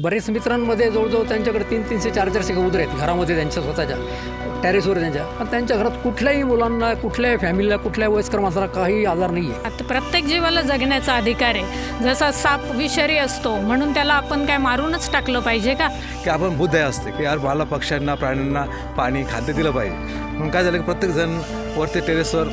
बरेच मित्रांमध्ये जवळजवळ त्यांच्याकडे 300-300 400 कबूतर आहेत घरामध्ये त्यांच्या स्वतःच्या टेरेसवर त्यांच्या. पण त्यांच्या घरात कुठल्याही मुलांना, कुठल्याही फॅमिलीला, कुठल्याही वयस्कर माणसाला काही आजार नाही आहे. आता प्रत्येक जीवाला जगण्याचा अधिकार आहे. जसा साप विषारी असतो म्हणून त्याला आपण काय मारूनच टाकलं पाहिजे का? की आपण बुद्ध असते की यार मला पक्ष्यांना, प्राण्यांना पाणी, खाद्य दिलं पाहिजे. म्हणून काय झालं की प्रत्येकजण वरती टेरेसवर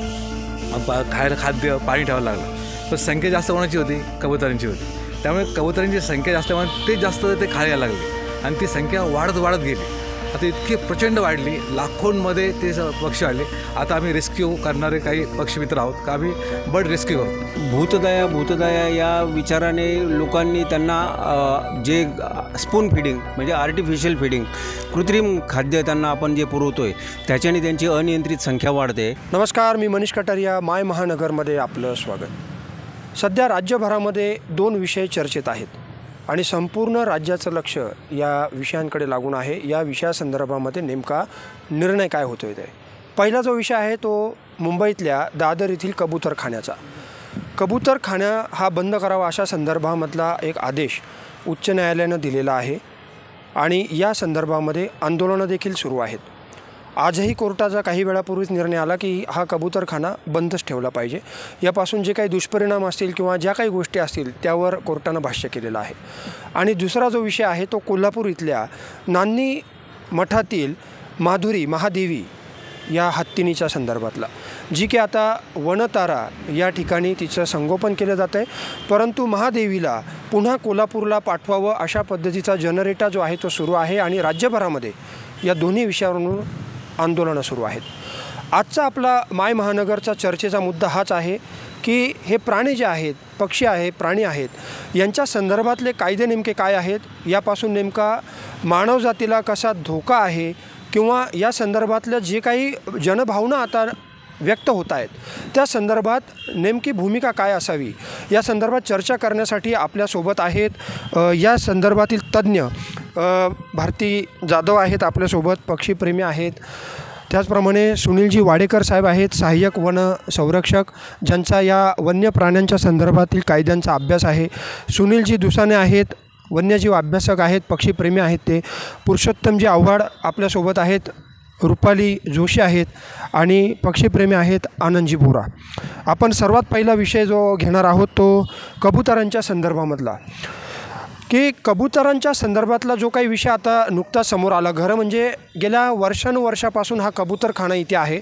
खायला खाद्य, पाणी ठेवायला लागलं. पण संख्या जास्त कोणाची होती? कबुतरांची होती. त्यामुळे कबुतरांची संख्या जास्त म्हणून ते जास्त ते खायला लागले आणि ती संख्या वाढत गेली. आता इतकी प्रचंड वाढली, लाखोंमध्ये ते पक्षी आले. आता आम्ही रेस्क्यू करणारे काही पक्षीमित्र आहोत का आम्ही बर्ड रेस्क्यू करतो. भूतदया या विचाराने लोकांनी त्यांना जे स्पून फिडिंग म्हणजे आर्टिफिशियल फिडिंग, कृत्रिम खाद्य त्यांना आपण जे पुरवतो आहे त्याच्याने त्यांची अनियंत्रित संख्या वाढते. नमस्कार, मी मनीष कटारिया, माय महानगरमध्ये आपलं स्वागत. सध्या राज्यभरामध्ये 2 विषय चर्चेत आहेत आणि संपूर्ण राज्याचं लक्ष या विषयांकडे लागून आहे. या विषयासंदर्भामध्ये नेमका निर्णय काय होतो आहे ते. पहिला जो विषय आहे तो मुंबईतल्या दादर येथील कबूतरखान्याचा. कबूतरखाना हा बंद करावा अशा संदर्भामधला एक आदेश उच्च न्यायालयानं दिलेला आहे आणि या संदर्भामध्ये आंदोलनं देखील सुरू आहेत. आजही कोर्टाचा काही वेळापूर्वीच निर्णय आला की हा कबूतरखाना बंदच ठेवला पाहिजे. यापासून जे काही दुष्परिणाम असतील किंवा ज्या काही गोष्टी असतील त्यावर कोर्टानं भाष्य केलेलं आहे. आणि दुसरा जो विषय आहे तो कोल्हापूर इथल्या नान्नी मठातील माधुरी महादेवी या हत्तीनीच्या संदर्भातला, जी की आता वनतारा या ठिकाणी तिचं संगोपन केलं जातं आहे. परंतु महादेवीला पुन्हा कोल्हापूरला पाठवावं अशा पद्धतीचा जनरेटा जो आहे तो सुरू आहे आणि राज्यभरामध्ये या दोन्ही विषयावरून आंदोलनं सुरू आहेत. आजचा आपला माय महानगरचा चर्चेचा मुद्दा हाच आहे की हे प्राणी जे आहेत, पक्षी आहे, प्राणी आहेत, यांच्या संदर्भातले कायदे नेमके काय आहेत, यापासून नेमका मानवजातीला कसा धोका आहे किंवा या संदर्भातल्या जे काही जनभावना आता व्यक्त होत आहेत त्या संदर्भात नेमकी भूमिका काय असावी या संदर्भात चर्चा करण्यासाठी आपल्यासोबत आहेत या संदर्भातील तज्ज्ञ भारती जाधव आहेत आपल्यासोबत, पक्षीप्रेमी आहेत. त्याचप्रमाणे सुनीलजी वाडेकर साहेब आहेत, सहाय्यक वन संरक्षक, ज्यांचा या वन्य प्राण्यांच्या संदर्भातील कायद्यांचा अभ्यास आहे. सुनीलजी दुसाने आहेत, वन्यजीव अभ्यासक आहेत, पक्षीप्रेमी आहेत ते. पुरुषोत्तमजी आव्हाड आपल्यासोबत आहेत, रुपाली जोशी आहेत आणि पक्षीप्रेमी आहेत आनंदजी बोरा. आपण सर्वात पहिला विषय जो घेणार आहोत तो कबुतरांच्या संदर्भामधला, की कबुतरांच्या संदर्भातला जो काही विषय आता नुकताच समोर आला. खरं म्हणजे गेल्या वर्षानुवर्षापासून हा कबूतरखाना इथे आहे,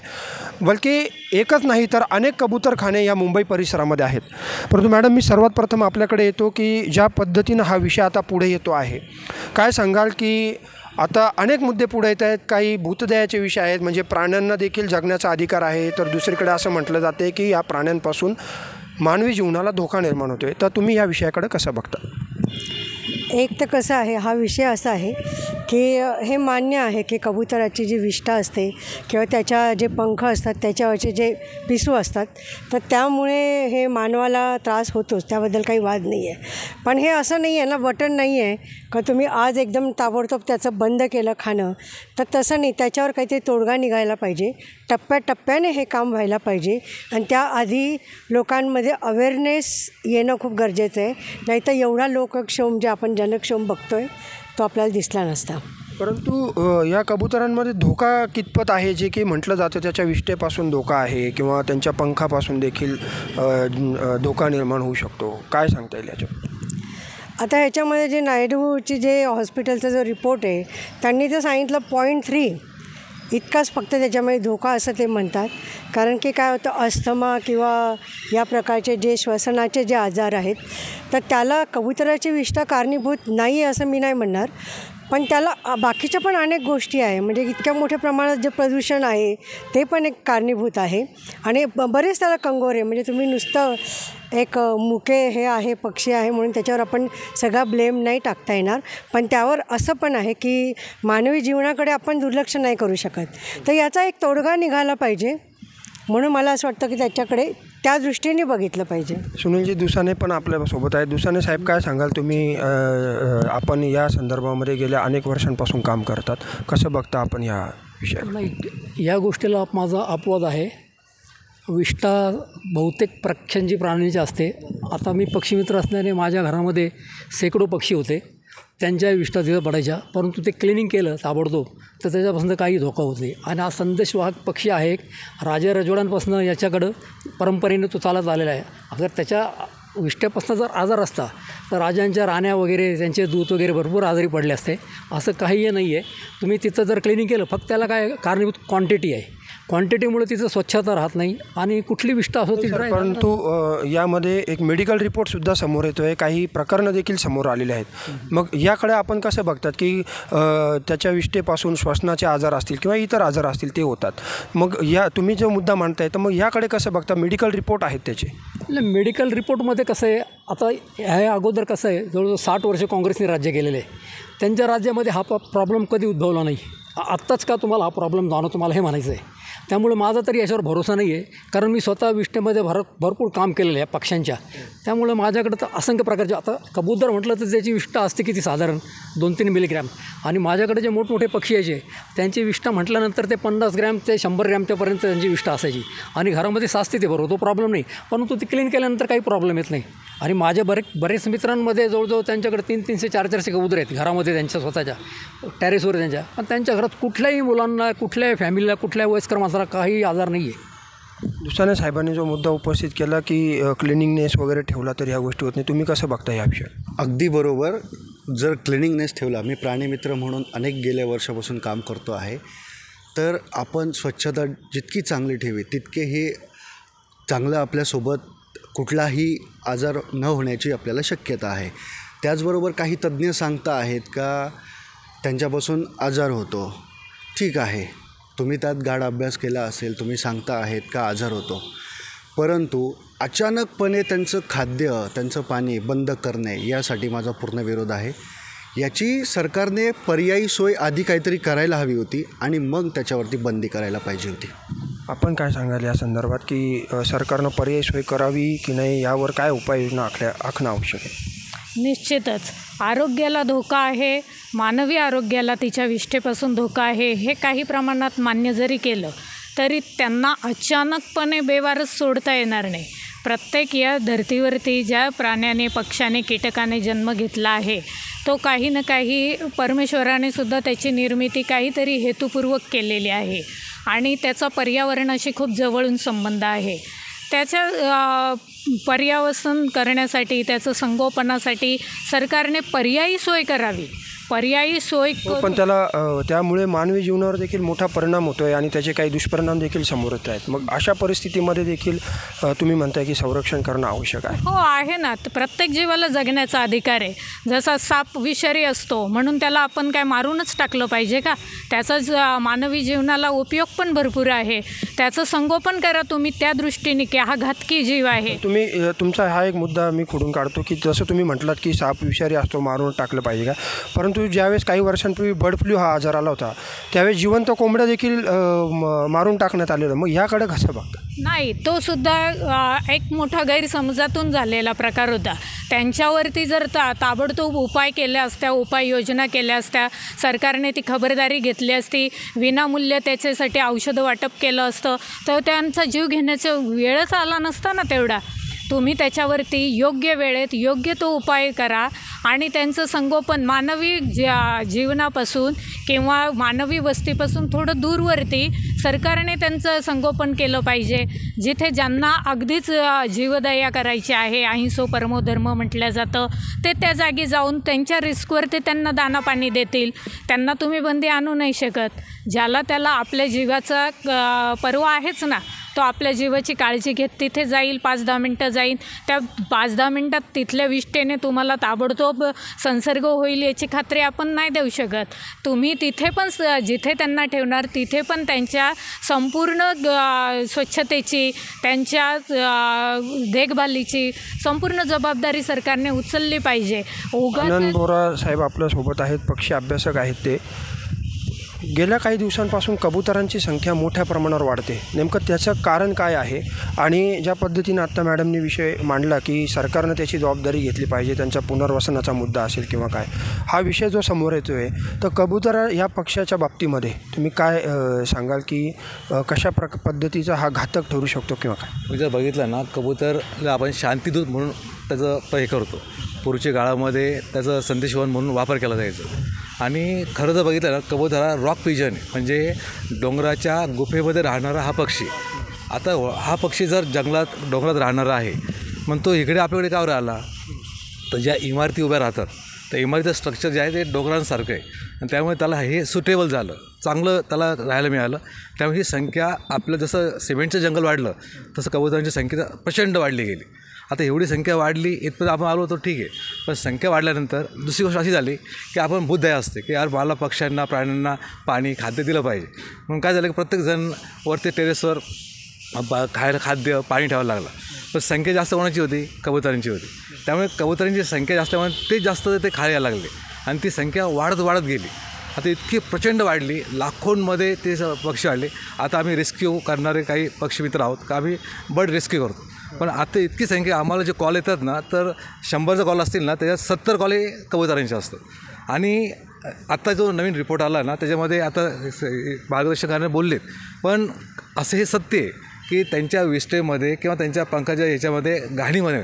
बल्कि एकच नाही तर अनेक कबूतरखाने या मुंबई परिसरामध्ये आहेत. परंतु मॅडम, मी सर्वात प्रथम आपल्याकडे येतो की ज्या पद्धतीनं हा विषय आता पुढे येतो आहे, काय सांगाल की आता अनेक मुद्दे पुढे येत आहेत. काही भूतदयाचे विषय आहेत, म्हणजे प्राण्यांना देखील जगण्याचा अधिकार आहे, तर दुसरीकडे असं म्हटलं जाते की या प्राण्यांपासून मानवी जीवनाला धोका निर्माण होतो आहे. तर तुम्ही या विषयाकडे कसं बघता? एक तर कसं आहे, हा विषय असा आहे की हे मान्य आहे की कबुतराची जी विष्ठा असते किंवा त्याच्या जे पंख असतात त्याच्यावरचे जे पिसू असतात तर त्यामुळे हे मानवाला त्रास होतोच, त्याबद्दल काही वाद नाही आहे. पण हे असं नाही आहे ना, बटन नाही आहे का तुम्ही आज एकदम ताबडतोब त्याचं बंद केलं खाणं, तर तसं नाही. त्याच्यावर काहीतरी तोडगा निघायला पाहिजे, टप्प्याटप्प्याने हे काम व्हायला पाहिजे आणि त्याआधी लोकांमध्ये अवेअरनेस येणं खूप गरजेचं आहे. नाहीतर एवढा लोकक्षोभ जे आपण जनक्षोभ बघतो आहे तो आपल्याला दिसला नसता. परंतु या कबुतरांमध्ये धोका कितपत आहे, जे की म्हटलं जातं त्याच्या विष्ठेपासून धोका आहे किंवा त्यांच्या पंखापासून देखील धोका निर्माण होऊ शकतो, काय सांगता येईल याच्यावर? आता ह्याच्यामध्ये जे नायडूची जे हॉस्पिटलचा जो रिपोर्ट आहे त्यांनी तर सांगितलं 0.3 इतकाच फक्त त्याच्यामध्ये धोका असं ते म्हणतात. कारण की काय होतं, अस्थमा किंवा या प्रकारचे जे श्वसनाचे जे आजार आहेत तर त्याला कबुतराची विष्ठा कारणीभूत नाही असं मी नाही म्हणणार. पण त्याला बाकीच्या पण अनेक गोष्टी आहे, म्हणजे इतक्या मोठ्या प्रमाणात जे प्रदूषण आहे ते पण एक कारणीभूत आहे आणि बरेच त्याला कंगोरे, म्हणजे तुम्ही नुसतं एक मुके हे आहे, पक्षी आहे म्हणून त्याच्यावर आपण सगळा ब्लेम नाही टाकता येणार. पण त्यावर असं पण आहे की मानवी जीवनाकडे आपण दुर्लक्ष नाही करू शकत, तर याचा एक तोडगा निघाला पाहिजे. म्हणून मला असं वाटतं की त्याच्याकडे त्या दृष्टीने बघितलं पाहिजे. सुनीलजी दुसाने पण आपल्यासोबत आहे. दुसाने साहेब, काय सांगाल तुम्ही? आपण या संदर्भामध्ये गेल्या अनेक वर्षांपासून काम करतात, कसं बघता आपण या विषयाला? नाही, या गोष्टीला माझा अपवाद आहे. विष्ठा बहुतेक पक्ष्यांची प्राण्यांची असते. आता मी पक्षीमित्र असल्याने माझ्या घरामध्ये शेकडो पक्षी होते त्यांच्या विष्ठा तिथं पडायच्या, परंतु ते क्लिनिंग केलं ताबडतोब तर त्याच्यापासून काही धोका होत नाही. आणि हा संदेशवाहक पक्षी आहे, राजा रजवाड्यांपासून याच्याकडं परंपरेने तो चालत आलेला आहे. अगर त्याच्या विष्ट्यापासून जर आजार असता तर राजांच्या राण्या वगैरे त्यांचे दूत वगैरे भरपूर आजारी पडले असते. असं काही नाही आहे. तुम्ही तिथं जर क्लिनिंग केलं, फक्त त्याला काय कारणीभूत क्वांटिटी आहे. क्वांटिटीमुळे तिथं स्वच्छता राहत नाही आणि कुठली विष्ठा असो ती ड्राय. परंतु यामध्ये एक मेडिकल रिपोर्टसुद्धा समोर येतो आहे, काही प्रकरणं देखील समोर आलेले आहेत. मग याकडे आपण कसं बघतात की त्याच्या विष्ठेपासून श्वसनाचे आजार असतील किंवा इतर आजार असतील ते होतात. मग तुम्ही जो मुद्दा मांडताय तर मग याकडे कसं बघता? मेडिकल रिपोर्ट आहेत त्याचे. मेडिकल रिपोर्टमध्ये कसं आहे, आता ह्या अगोदर कसं आहे, जवळजवळ 60 वर्ष काँग्रेसने राज्य केलेले आहे. त्यांच्या राज्यामध्ये हा प्रॉब्लेम कधी उद्भवला नाही. आत्ताच का तुम्हाला हा प्रॉब्लेम जाणवतो मला हे म्हणायचं आहे. त्यामुळे माझा तरी याच्यावर भरोसा नाही आहे, कारण मी स्वतः विष्ठेमध्ये भरपूर काम केलेलं आहे पक्ष्यांच्या. त्यामुळे माझ्याकडं तर असंख्य प्रकारचे, आता कबूतर म्हटलं तर त्याची विष्ठा असते किती साधारण 2-3 मिलीग्रॅम, आणि माझ्याकडे जे मोठमोठे पक्षी यायचे त्यांची विष्ठा म्हटल्यानंतर ते 50 ग्रॅम ते 100 ग्रॅमच्यापर्यंत त्यांची विष्ठा असायची आणि घरामध्ये साचते ते बरोबर, तो प्रॉब्लेम नाही. परंतु ती क्लीन केल्यानंतर काही प्रॉब्लेम येत नाही. आणि माझ्या बरेच मित्रांमध्ये जवळजवळ त्यांच्याकडे 300, 400 कबूतर आहेत घरामध्ये त्यांच्या स्वतःच्या टॅरेसवर त्यांच्या. पण त्यांच्या घरात कुठल्याही मुलांना, कुठल्याही फॅमिलीला, कुठल्याही वयस्कर माणसाला काही आजार नाही आहे. दुसऱ्या साहेबांनी जो मुद्दा उपस्थित केला की क्लिनिंगनेस वगैरे ठेवला तर ह्या गोष्टी होत नाही, तुम्ही कसं बघता या विषयात? अगदी बरोबर. जर क्लिनिंगनेस ठेवला, मी प्राणीमित्र म्हणून अनेक गेल्या वर्षापासून काम करतो आहे, तर आपण स्वच्छता जितकी चांगली ठेवी तितके हे चांगलं आपल्यासोबत कुठलाही आजार न होण्याची आपल्याला शक्यता आहे. त्याचबरोबर काही तज्ज्ञ सांगता आहेत का त्यांच्यापासून आजार होतो. ठीक आहे, तुम्ही त्यात गाढ अभ्यास केला असेल, तुम्ही सांगता आहेत का आजार होतो, परंतु अचानकपणे त्यांचं खाद्य, त्यांचं पाणी बंद करणे यासाठी माझा पूर्ण विरोध आहे. याची सरकारने पर्यायी सोय आधी काहीतरी करायला हवी होती आणि मग त्याच्यावरती बंदी करायला पाहिजे होती. आपण काय सांगाल या संदर्भात की सरकारनं पर्यायी सोय करावी की नाही, यावर काय उपाययोजना आखणं आवश्यक आहे? निश्चितच आरोग्याला धोका आहे, मानवी आरोग्याला तिच्या विष्ठेपासून धोका आहे, हे काही प्रमाणात मान्य जरी केलं तरी त्यांना अचानकपणे बेवारस सोडता येणार नाही. प्रत्येक या धर्तीवरती ज्या प्राण्याने, पक्ष्याने, कीटकाने जन्म घेतला आहे तो काही ना काही परमेश्वराने सुद्धा त्याची निर्मिती काहीतरी हेतुपूर्वक केलेली आहे आणि त्याचा पर्यावरणाशी खूप जवळून संबंध आहे. त्याच्या पर्यावसन करण्यासाठी, त्याचं संगोपनासाठी सरकारने पर्यायी सोय करावी. पर्यायी सोय पण त्यामुळे मानवी जीवनावर देखील मोठा परिणाम होतो आहे आणि त्याचे काही दुष्परिणाम देखील समोर येत आहेत. मग अशा परिस्थितीमध्ये देखील तुम्ही म्हणताय की संरक्षण करणं आवश्यक आहे. हो आहे ना, प्रत्येक जीवाला जगण्याचा अधिकार आहे. जसा साप विषारी असतो म्हणून त्याला आपण काय मारूनच टाकलं पाहिजे का? त्याचा मानवी जीवनाला उपयोग पण भरपूर आहे. त्याचं संगोपन करा तुम्ही त्या दृष्टीने की हा घातकी जीव आहे. तुमचा हा एक मुद्दा मी खोडून काढतो की जसं तुम्ही म्हटलात की साप विषारी असतो, मारून टाकलं पाहिजे का? परंतु ज्यावेळेस काही वर्षांपूर्वी बर्ड फ्लू हा आजार आला होता त्यावेळेस जिवंत कोंबड्या देखील मारून टाकण्यात आलेलं. मग याकडे कसं बघता? नाही, तो सुद्धा एक मोठा गैरसमजातून झालेला प्रकार होता. त्यांच्यावरती जर ताबडतोब उपाय केल्या असत्या, उपाययोजना केल्या असत्या, सरकारने ती खबरदारी घेतली असती, विनामूल्य त्याच्यासाठी औषधं वाटप केलं असतं तर त्यांचा जीव घेण्याचा वेळच आला नसता ना तेवढा. तुम्ही त्याच्यावरती योग्य वेळेत योग्य तो उपाय करा आणि त्यांचं संगोपन मानवी जीवनापासून किंवा मानवी वस्तीपासून थोडं दूरवरती सरकारने त्यांचं संगोपन केलं पाहिजे. जिथे ज्यांना अगदीच जीवदया करायची आहे, अहिंसो परमो धर्म म्हटलं जातं, ते त्या जागी जाऊन त्यांच्या रिस्कवरती त्यांना दाना पाणी देतील. त्यांना तुम्ही बंदी आणू नाही शकत. ज्याला त्याला आपल्या जीवाचा पर्वा आहेच ना, तो आपल्या जीवाची काळजी घेत तिथे जाईल, 5-10 मिनटं जाईल. त्या 5-10 मिनटात तिथल्या विष्ठेने तुम्हाला ताबडतोब संसर्ग होईल याची खात्री आपण नाही देऊ शकत. तुम्ही तिथे पण जिथे त्यांना ठेवणार तिथे पण त्यांच्या संपूर्ण स्वच्छतेची, त्यांच्या देखभालीची संपूर्ण जबाबदारी सरकारने उचलली पाहिजे. आनंद बोरा साहेब आपल्यासोबत आहेत, पक्षी अभ्यासक आहेत. ते गेल्या काही दिवसांपासून कबुतरांची संख्या मोठ्या प्रमाणावर वाढते. नेमकं त्याचं कारण काय आहे? आणि ज्या पद्धतीनं आत्ता मॅडमनी विषय मांडला की सरकारनं त्याची जबाबदारी घेतली पाहिजे, त्यांचा पुनर्वसनाचा मुद्दा असेल किंवा काय, हा विषय जो समोर येतो आहे, तर कबूतर ह्या पक्षाच्या बाबतीमध्ये तुम्ही काय सांगाल की कशा पद्धतीचा हा घातक ठरू शकतो किंवा काय? मी जर बघितलं ना, कबूतरला आपण शांतिदूत म्हणून त्याचं हे करतो, पूर्वीच्या काळामध्ये त्याचं संदेशवन म्हणून वापर केला जायचा। आणि खरं जर बघितलं ना, कबूतर हा रॉक पिजन म्हणजे डोंगराच्या गुफेमध्ये राहणारा हा पक्षी। आता हा पक्षी जर डोंगरात राहणारा आहे, मग तो इकडे आपल्याकडे का आला? तर ज्या इमारती उभ्या राहतात त्या इमारतीचं स्ट्रक्चर जे आहे ते डोंगरांसारखं आहे, आणि त्यामुळे त्याला हे सुटेबल झालं, चांगलं त्याला राहायला मिळालं। त्यामुळे ही संख्या आपलं जसं सिमेंटचं जंगल वाढलं तसं कबुतरांची संख्या प्रचंड वाढली गेली। आता एवढी संख्या वाढली इथपर्यंत आपण आलो तर ठीक आहे, पण संख्या वाढल्यानंतर दुसरी गोष्ट अशी झाली की आपण बुद्धदया असते की यार मला पक्ष्यांना प्राण्यांना पाणी खाद्य दिलं पाहिजे। म्हणून काय झालं की प्रत्येकजण वरती टेरेसवर खायला खाद्य पाणी ठेवायला लागलं, पण संख्या जास्त कोणाची होती? कबुतरांची होती। त्यामुळे कबुतरांची संख्या जास्त ते जास्त ते खायला लागले आणि ती संख्या वाढत गेली। आता इतकी प्रचंड वाढली, लाखोंमध्ये ते पक्षी वाढले। आता आम्ही रेस्क्यू करणारे काही पक्षीमित्र आहोत का आम्ही बर्ड रेस्क्यू करतो, पण आता इतकी संख्या आम्हाला जे कॉल येतात ना, तर 100 कॉल असतील ना त्याच्यात 70 कॉल हे कबुतरांचे असतात। आणि आत्ता जो नवीन रिपोर्ट आला ना त्याच्यामध्ये आता मार्गदर्शकांनी बोललेत, पण असं हे सत्य आहे की त्यांच्या विष्ठेमध्ये किंवा त्यांच्या पंखाच्या ह्याच्यामध्ये घाणीमध्ये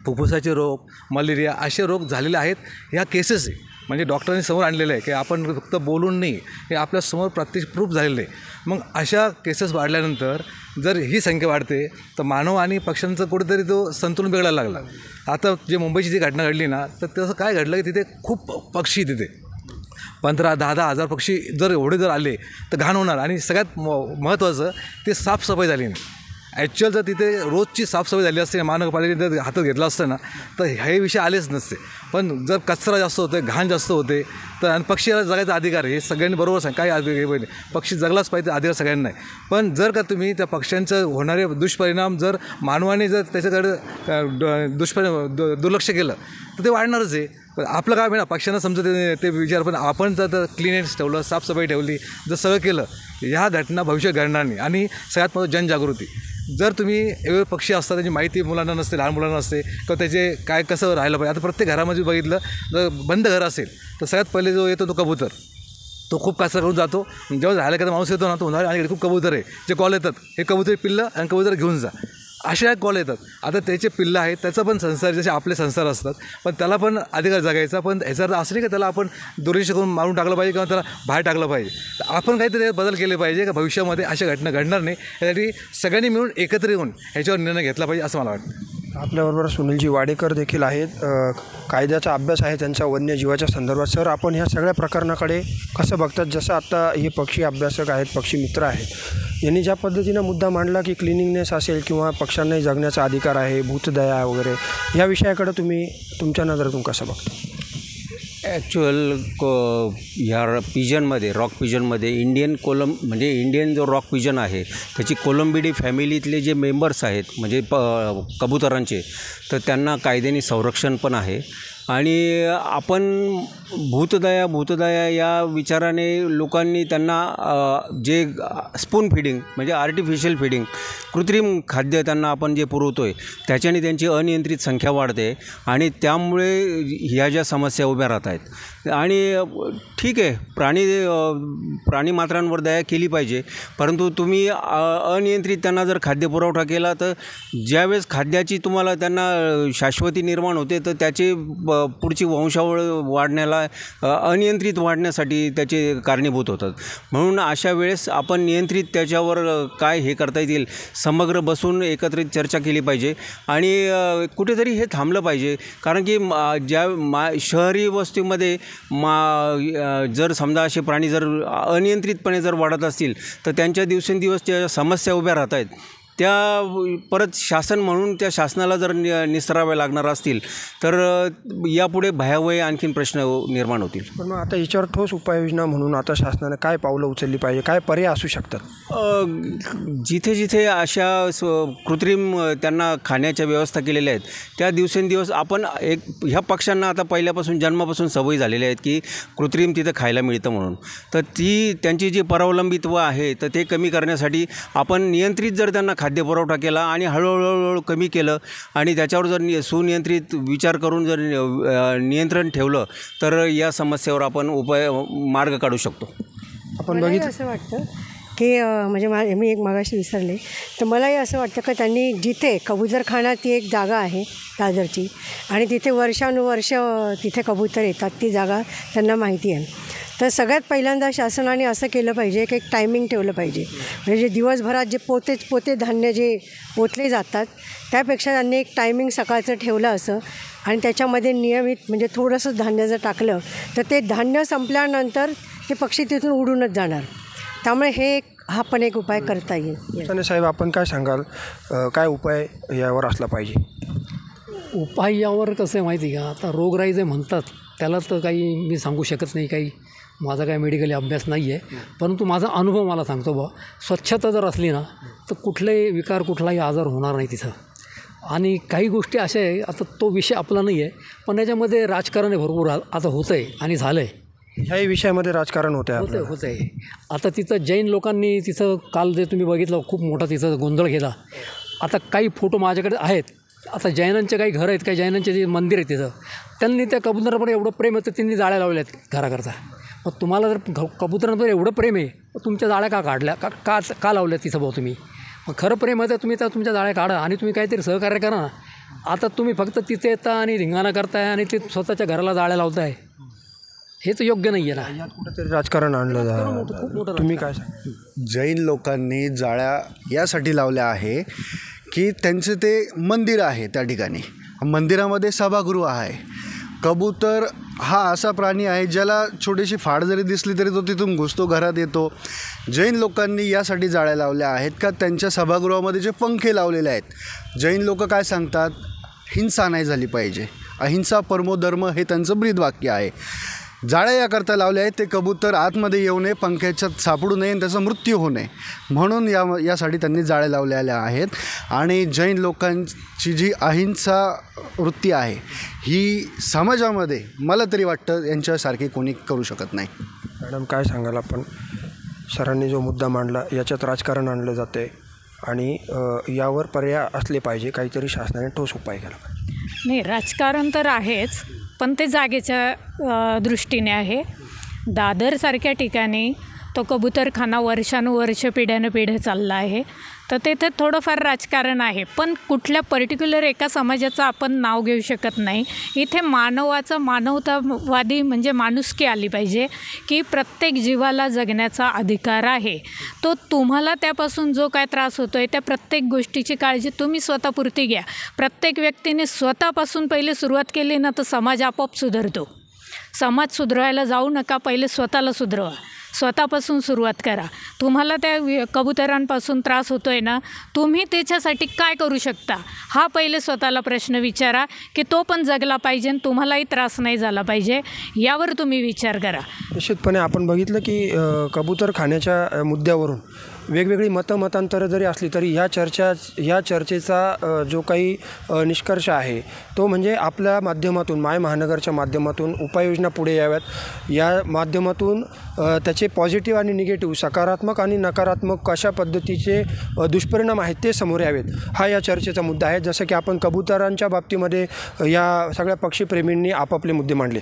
फुफ्फुसाचे रोग, मलेरिया असे रोग झालेले आहेत। ह्या केसेस आहे म्हणजे डॉक्टरांनी समोर आणलेलं आहे की आपण फक्त बोलून नाही, हे आपल्यासमोर प्रत्यक्ष प्रूफ झालेलं आहे। मग अशा केसेस वाढल्यानंतर जर ही संख्या वाढते तर मानव आणि पक्ष्यांचं कुठेतरी तो संतुलन बिघडायला लागला। आता जे मुंबईची जी घटना घडली ना, तर तसं काय घडलं की तिथे खूप पक्षी, तिथे 15-10 हजार पक्षी जर एवढे आले तर घाण होणार। आणि सगळ्यात महत्त्वाचं ते साफसफाई झाली नाही। ॲक्च्युअल जर तिथे रोजची साफसफाई झाली असते, महानगरपालिकेने जर हातात घेतलं असतं ना, तर हे विषय आलेच नसते। पण जर कचरा जास्त होते, घाण जास्त होते, तर आणि पक्षीला जगायचा अधिकार हे सगळ्यांनी बरोबर सांग, काय पहिले पक्षी जगलाच पाहिजे, अधिकार सगळ्यांना नाही। पण जर का तुम्ही त्या पक्ष्यांचं होणारे दुष्परिणाम जर मानवाने जर त्याच्याकडे दुर्लक्ष केलं तर ते वाढणारच आहे। पण आपलं काय ना, पक्ष्यांना समजत ते विचार, पण आपण जर क्लीननेस ठेवलं, साफसफाई ठेवली, जर सगळं केलं, ह्या घटना भविष्यात घडणार नाही। आणि सगळ्यात महत्त्वाचं जनजागृती। जर तुम्ही एवढे पक्षी असतात त्याची माहिती मुलांना नसते, लहान मुलांना नसते, किंवा त्याचे काय कसं राहिलं पाहिजे। आता प्रत्येक घरामध्ये बघितलं जर बंद घर असेल तर सगळ्यात पहिले जो येतो तो कबूतर, तो खूप कचरा करून जातो। जेव्हा राहायला एखादा माणूस येतो ना, तो उन्हाळ्यात आणि खूप कबूतर आहे जे कॉल येतात, हे कबूतर पिल्लं आणि कबूतर घेऊन जा, अशा कॉल येतात। आता त्याचे पिल्लं आहेत, त्याचा पण संसार जसे आपले संसार असतात, पण त्याला पण अधिकार जगायचा। पण ह्याचा अर्थ असं नाही की त्याला आपण दुर्लक्ष करून मारून टाकलं पाहिजे किंवा त्याला बाहेर टाकलं पाहिजे। तर आपण काहीतरी बदल केले पाहिजे का भविष्यामध्ये अशा घटना घडणार नाही, यासाठी सगळ्यांनी मिळून एकत्र येऊन ह्याच्यावर निर्णय घेतला पाहिजे असं मला वाटतं। आपल्याबरोबर सुनीलजी वाडेकर देखील आहेत, कायद्याचा अभ्यास आहे त्यांचा वन्यजीवाच्या संदर्भात। सर, आपण ह्या सगळ्या प्रकरणाकडे कसं बघतात? जसं आता हे पक्षी अभ्यासक आहेत, पक्षी मित्र आहेत, यांनी ज्या पद्धतीनं मुद्दा मांडला की क्लिनिंगनेस असेल किंवा पक्ष्यांनाही जगण्याचा अधिकार आहे, भूतदया वगैरे, या विषयाकडे तुम्ही तुमच्या नजरेतून कसं बघता? ॲक्च्युअल ह्या पिजनमध्ये, रॉक पिजनमध्ये इंडियन जो रॉक पिजन आहे त्याची कोलंबिडी फॅमिलीतले जे मेंबर्स आहेत म्हणजे कबुतरांचे, तर त्यांना कायद्याने संरक्षण पण आहे। आणि आपण भूतदया या विचाराने लोकांनी त्यांना जे स्पून फिडिंग म्हणजे आर्टिफिशियल फिडिंग, कृत्रिम खाद्य त्यांना आपण जे पुरवतो आहे त्याच्याने त्यांची अनियंत्रित संख्या वाढते आणि त्यामुळे ह्या ज्या समस्या उभ्या राहत आहेत। आणि ठीक आहे, प्राणीमात्रांवर दया केली पाहिजे, परंतु तुम्ही अनियंत्रित त्यांना जर खाद्यपुरवठा केला तर ज्यावेळेस खाद्याची तुम्हाला त्यांना शाश्वती निर्माण होते तर त्याचे पुढची वंशावळ वाढण्याला, अनियंत्रित वाढण्यासाठी त्याचे कारणीभूत होतात। म्हणून अशा वेळेस आपण नियंत्रित त्याच्यावर काय हे करता येईल, समग्र बसून एकत्रित चर्चा केली पाहिजे आणि कुठेतरी हे थांबलं पाहिजे। कारण की शहरी वस्तीमध्ये जर समजा असे प्राणी जर अनियंत्रितपणे जर वाढत असतील तर त्यांच्या दिवसेंदिवस ज्या समस्या उभ्या राहत आहेत त्या परत शासन म्हणून त्या शासनाला जर निस्तराव्या लागणार असतील तर यापुढे भयावह आणखीन प्रश्न निर्माण होतील। पण मग आता याच्यावर ठोस उपाययोजना म्हणून आता शासनाने काय पावलं उचलली पाहिजे, काय पर्याय असू शकतात? जिथे जिथे अशा कृत्रिम त्यांना खाण्याच्या व्यवस्था केलेल्या आहेत त्या दिवसेंदिवस आपण ह्या पक्ष्यांना आता पहिल्यापासून जन्मापासून सवय झालेल्या आहेत की कृत्रिम तिथं खायला मिळतं म्हणून, तर त्यांची जी परावलंबित्व आहे तर ते कमी करण्यासाठी आपण नियंत्रित जर त्यांना खाद्यपुरवठा केला आणि हळूहळू कमी केलं आणि त्याच्यावर जर सुनियंत्रित विचार करून जर नियंत्रण ठेवलं तर या समस्येवर आपण मार्ग काढू शकतो। आपण बघितलं असं वाटतं की म्हणजे मी एक मागाशी विसरले, तर मलाही असं वाटतं की त्यांनी जिथे कबूतरखाना ती एक जागा आहे दादरची आणि तिथे वर्षानुवर्ष तिथे कबूतर येतात, ती जागा त्यांना माहिती आहे. तर सगळ्यात पहिल्यांदा शासनाने असं केलं पाहिजे की एक टायमिंग ठेवलं पाहिजे. म्हणजे दिवसभरात जे पोते धान्य जे ओतले जातात त्यापेक्षा त्यांनी एक टायमिंग सकाळचं ठेवलं असं आणि त्याच्यामध्ये नियमित म्हणजे थोडंसं धान्य जर टाकलं तर ते धान्य संपल्यानंतर ते पक्षी तिथून उडूनच जाणार. त्यामुळे हा पण एक उपाय करता येईल. आणि साहेब आपण काय सांगाल, काय उपाय यावर असला पाहिजे? उपाय यावर कसं आहे माहिती का, आता रोगराई जे म्हणतात त्याला तर काही मी सांगू शकत नाही, काही माझा काही मेडिकली अभ्यास नाही आहे. परंतु माझा अनुभव मला सांगतो बा, स्वच्छता जर असली ना तर कुठलाही विकार कुठलाही आजार होणार नाही तिथं. आणि काही गोष्टी अशा आहे, आता तो विषय आपला नाही आहे पण याच्यामध्ये राजकारण आहे भरपूर आता होतं आहे आणि झालं आहे. ह्याही विषयामध्ये राजकारण होतं आहे. आता तिथं जैन लोकांनी तिथं काल जे तुम्ही बघितलं खूप मोठा तिथं गोंधळ केला. आता काही फोटो माझ्याकडे आहेत. आता जैनांचे काही घरं आहेत, काही जैनांचे जे मंदिर आहे तिथं त्यांनी त्या कबुतरांवर एवढं प्रेम आहे तर त्यांनी जाळ्या लावल्या आहेत घराकरता. मग तुम्हाला जर कबुतरांवर एवढं प्रेम आहे तर तुमच्या जाळ्या का काढल्या का लावल्या तिथं भाऊ तुम्ही? मग खरं प्रेम आहे तर तुम्ही त्या तुमच्या जाळ्या काढा आणि तुम्ही काहीतरी सहकार्य करा ना. आता तुम्ही फक्त तिथे येता आणि धिंगाणा करताय आणि ते स्वतःच्या घराला जाळ्या लावताय, हे तर योग्य नाही आहे ना. यात कुठंतरी राजकारण आणलं खूप मोठं. तुम्ही काय सांगा? जैन लोकांनी जाळ्या यासाठी लावल्या आहे की त्यांचं ते मंदिर आहे, त्या ठिकाणी मंदिरामध्ये सभागृह आहे. कबूतर हा असा प्राणी आहे ज्याला छोटीशी फाड जरी दिसली तरी तो तिथून घुसतो, घरात येतो. जैन लोकांनी यासाठी जाळ्या लावल्या आहेत का त्यांच्या सभागृहामध्ये जे पंखे लावलेले आहेत, जैन लोक काय सांगतात, हिंसा नाही झाली पाहिजे, अहिंसा परमो धर्म हे त्यांचं ब्रीदवाक्य आहे. जाळ्या याकरता लावल्या आहेत ते कबूतर आतमध्ये येऊ नये, पंख्याच्यात सापडू नये आणि त्याचा मृत्यू होऊ नये म्हणून यासाठी त्यांनी जाळ्या लावलेल्या आहेत. आणि जैन लोकांची जी अहिंसा वृत्ती आहे ही समाजामध्ये मला तरी वाटतं यांच्यासारखी कोणी करू शकत नाही. मॅडम काय सांगाल आपण, सरांनी जो मुद्दा मांडला याच्यात राजकारण आणलं जातं आहे आणि यावर पर्याय असले पाहिजे, काहीतरी शासनाने ठोस उपाय केला पाहिजे. नाही, राजकारण तर आहेच पण ते जागेच्या दृष्टीने आहे. दादरसारख्या ठिकाणी तो कबूतरखाना वर्षानुवर्ष पिढ्यानपिढ्या चालला आहे तर तेथे थोडंफार राजकारण आहे. पण कुठल्या पर्टिक्युलर एका समाजाचं आपण नाव घेऊ शकत नाही. इथे मानवतावादी म्हणजे माणुसकी आली पाहिजे की प्रत्येक जीवाला जगण्याचा अधिकार आहे. तो तुम्हाला त्यापासून जो काय त्रास होतो आहे त्या प्रत्येक गोष्टीची काळजी तुम्ही स्वतःपुरती घ्या. प्रत्येक व्यक्तीने स्वतःपासून पहिले सुरुवात केली ना तर समाज आपोआप सुधारतो. समाज सुधारायला जाऊ नका, पहिले स्वतःला सुधारवा, स्वतःपासून सुरुवात करा. तुम्हाला त्या कबुतरांपासून त्रास होतो आहे ना, तुम्ही त्याच्यासाठी काय करू शकता हा पहिले स्वतःला प्रश्न विचारा की तो पण जगला पाहिजे आणि तुम्हालाही त्रास नाही झाला पाहिजे, यावर तुम्ही विचार करा. निश्चितपणे आपण बघितलं की कबूतरखान्याच्या मुद्द्यावरून वेगवेगळी मतांतरं जरी असली तरी ह्या चर्चेचा जो काही निष्कर्ष आहे तो म्हणजे आपल्या माध्यमातून माय महानगरच्या माध्यमातून उपाययोजना पुढे याव्यात. या माध्यमातून त्याचे पॉझिटिव्ह आणि निगेटिव्ह, सकारात्मक आणि नकारात्मक कशा पद्धतीचे दुष्परिणाम आहेत ते समोर यावेत, हा या चर्चेचा मुद्दा आहे. जसं की आपण कबुतरांच्या बाबतीमध्ये या सगळ्या पक्षीप्रेमींनी आपापले मुद्दे मांडले.